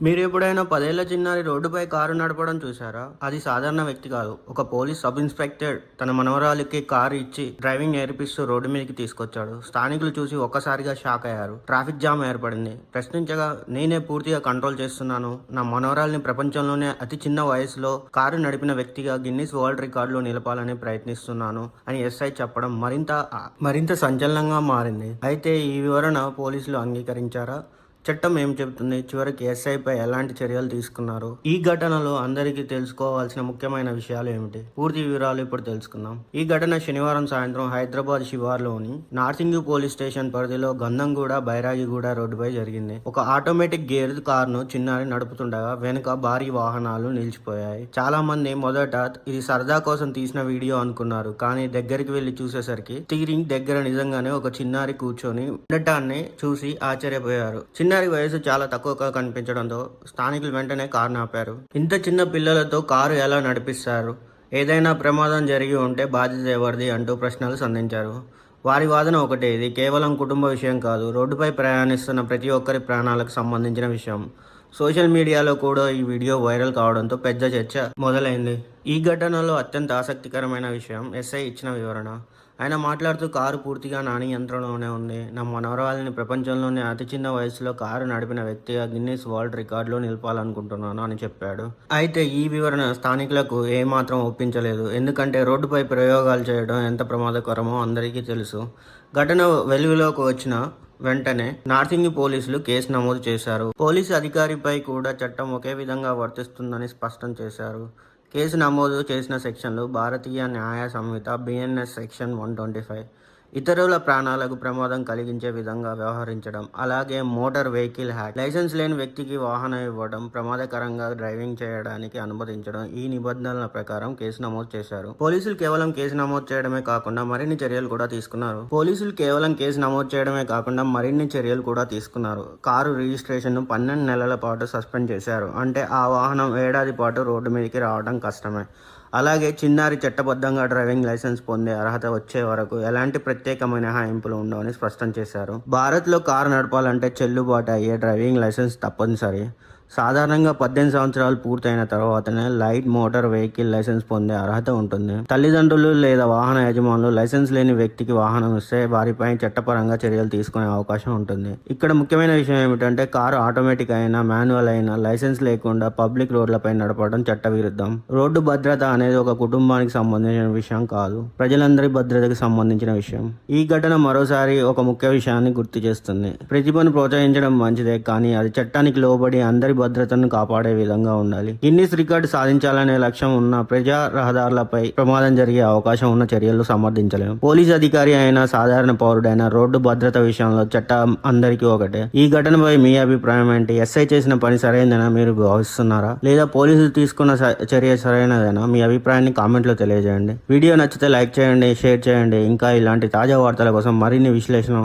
మీరు ఎప్పుడైనా 10 ఏళ్ల చిన్నారి రోడ్డుపై కారు నడపడం చూసారా? అది సాధారణ వ్యక్తి కాదు. ఒక పోలీస్ సబ్ ఇన్స్‌పెక్టర్ తన మనవరాలికి కారు ఇచ్చి డ్రైవింగ్ నేర్పిస్తూ రోడ్డు మీదకి తీసుకొచ్చాడు. స్థానికులు చూసి ఒక్కసారిగా షాక్ అయ్యారు. ట్రాఫిక్ జామ్ ఏర్పడింది. ప్రశ్నించగా నేనే పూర్తిగా కంట్రోల్ చేస్తున్నాను. నా మనవరాల్ని ప్రపంచంలోనే అతి చిన్న వయసులో కారు నడిపిన వ్యక్తిగా గిన్నిస్ వరల్డ్ రికార్డులో నిలపాలని ప్రయత్నిస్తున్నాను అని ఎస్ఐ చెప్పడం మరింత సంచలనంగా మారింది. అయితే ఈ వివరణ పోలీసులు అంగీకరించారా? చట్టం ఏం చెబుతుంది? చివరికి ఎస్ఐపై ఎలాంటి చర్యలు తీసుకున్నారు? ఈ ఘటనలో అందరికీ తెలుసుకోవాల్సిన ముఖ్యమైన విషయాలు ఏమిటి? పూర్తి వివరాలు ఇప్పుడు తెలుసుకుందాం. ఈ ఘటన శనివారం సాయంత్రం హైదరాబాద్ శివార్లోని నార్సింగి పోలీస్ స్టేషన్ పరిధిలో గంధంగూడ బైరాగిగూడ రోడ్డుపై జరిగింది. ఒక ఆటోమేటిక్ గేర్ కారును చిన్నారి నడుపుతుండగా వెనుక భారీ వాహనాలు నిలిచిపోయాయి. చాలా మంది మొదట ఇది సరదా కోసం తీసిన వీడియో అనుకున్నారు. కానీ దగ్గరికి వెళ్లి చూసేసరికి స్టీరింగ్ దగ్గర నిజంగానే ఒక చిన్నారి కూర్చొని ఉండటాన్ని చూసి ఆశ్చర్యపోయారు. చిన్నారి వయసు చాలా తక్కువగా కనిపించడంతో స్థానికులు వెంటనే కారును ఆపారు. ఇంత చిన్న పిల్లలతో కారు ఎలా నడిపిస్తారు? ఏదైనా ప్రమాదం జరిగి ఉంటే బాధ్యత ఎవరిది అంటూ ప్రశ్నలు సంధించారు. వారి వాదన ఒకటే, ఇది కేవలం కుటుంబ విషయం కాదు, రోడ్డుపై ప్రయాణిస్తున్న ప్రతి ఒక్కరి ప్రాణాలకు సంబంధించిన విషయం. సోషల్ మీడియాలో కూడా ఈ వీడియో వైరల్ కావడంతో పెద్ద చర్చ మొదలైంది. ఈ ఘటనలో అత్యంత ఆసక్తికరమైన విషయం ఎస్ఐ ఇచ్చిన వివరణ. ఆయన మాట్లాడుతూ కారు పూర్తిగా నా నియంత్రణలోనే ఉంది. నా మనవరాలిని ప్రపంచంలోనే అతి చిన్న వయసులో కారు నడిపిన వ్యక్తిగా గిన్నిస్ వరల్డ్ రికార్డులో నిలపాలనుకుంటున్నాను అని చెప్పాడు. అయితే ఈ వివరణ స్థానికులకు ఏమాత్రం ఒప్పించలేదు. ఎందుకంటే రోడ్డుపై ప్రయోగాలు చేయడం ఎంత ప్రమాదకరమో అందరికీ తెలుసు. ఘటన వెలుగులోకి వచ్చిన వెంటనే నార్సింగి పోలీసులు కేసు నమోదు చేశారు. పోలీసు అధికారిపై కూడా చట్టం ఒకే విధంగా వర్తిస్తుందని స్పష్టం చేశారు. కేసు నమోదు చేసిన సెక్షన్లు భారతీయ న్యాయ సంహిత BNS సెక్షన్ 125, ఇతరుల ప్రాణాలకు ప్రమాదం కలిగించే విధంగా వ్యవహరించడం, అలాగే మోటార్ వెహికల్ యాక్ట్, లైసెన్స్ లేని వ్యక్తికి వాహనం ఇవ్వడం, ప్రమాదకరంగా డ్రైవింగ్ చేయడానికి అనుమతించడం, ఈ నిబంధనల ప్రకారం కేసు నమోదు చేశారు. పోలీసులు కేవలం కేసు నమోదు చేయడమే కాకుండా మరిన్ని చర్యలు కూడా తీసుకున్నారు. కారు రిజిస్ట్రేషన్ను 12 నెలల పాటు సస్పెండ్ చేశారు. అంటే ఆ వాహనం ఏడాది పాటు రోడ్డు మీదకి రావడం కష్టమే. అలాగే చిన్నారి చట్టబద్ధంగా డ్రైవింగ్ లైసెన్స్ పొందే అర్హత వచ్చే వరకు ఎలాంటి ప్రత్యేకమైన మినహాయింపులు ఉండవని స్పష్టం చేశారు. భారత్లో కారు నడపాలంటే చెల్లుబాటు అయ్యే డ్రైవింగ్ లైసెన్స్ తప్పనిసరి. సాధారణంగా 18 సంవత్సరాలు పూర్తయిన తర్వాతనే లైట్ మోటార్ వెహికల్ లైసెన్స్ పొందే అర్హత ఉంటుంది. తల్లిదండ్రులు లేదా వాహన యజమానులు లైసెన్స్ లేని వ్యక్తికి వాహనం ఇస్తే వారిపై చట్టపరంగా చర్యలు తీసుకునే అవకాశం ఉంటుంది. ఇక్కడ ముఖ్యమైన విషయం ఏమిటంటే కారు ఆటోమేటిక్ అయినా మాన్యువల్ అయినా లైసెన్స్ లేకుండా పబ్లిక్ రోడ్లపై నడపడం చట్టవిరుద్ధం. రోడ్డు భద్రత అనేది ఒక కుటుంబానికి సంబంధించిన విషయం కాదు, ప్రజలందరి భద్రతకు సంబంధించిన విషయం. ఈ ఘటన మరోసారి ఒక ముఖ్య విషయాన్ని గుర్తు చేస్తుంది. ప్రతిభను ప్రోత్సహించడం మంచిదే, కానీ అది చట్టానికి లోబడి అందరి భద్రతను కాపాడే విధంగా ఉండాలి. గిన్నిస్ రికార్డు సాధించాలనే లక్ష్యం ఉన్న ప్రజా రహదారులపై ప్రమాదం జరిగే అవకాశం ఉన్న చర్యలు సమర్థించలేము. పోలీస్ అధికారి అయినా సాధారణ పౌరుడైనా రోడ్డు భద్రత విషయంలో చట్టం అందరికీ ఒకటే. ఈ ఘటనపై మీ అభిప్రాయం ఏంటి? ఎస్ఐ చేసిన పని సరైనదేనా మీరు భావిస్తున్నారా? లేదా పోలీసులు తీసుకున్న చర్య సరైనదేనా? మీ అభిప్రాయాన్ని కామెంట్లో తెలియజేయండి. వీడియో నచ్చితే లైక్ చేయండి, షేర్ చేయండి. ఇంకా ఇలాంటి తాజా వార్తల కోసం మరిన్ని విశ్లేషణ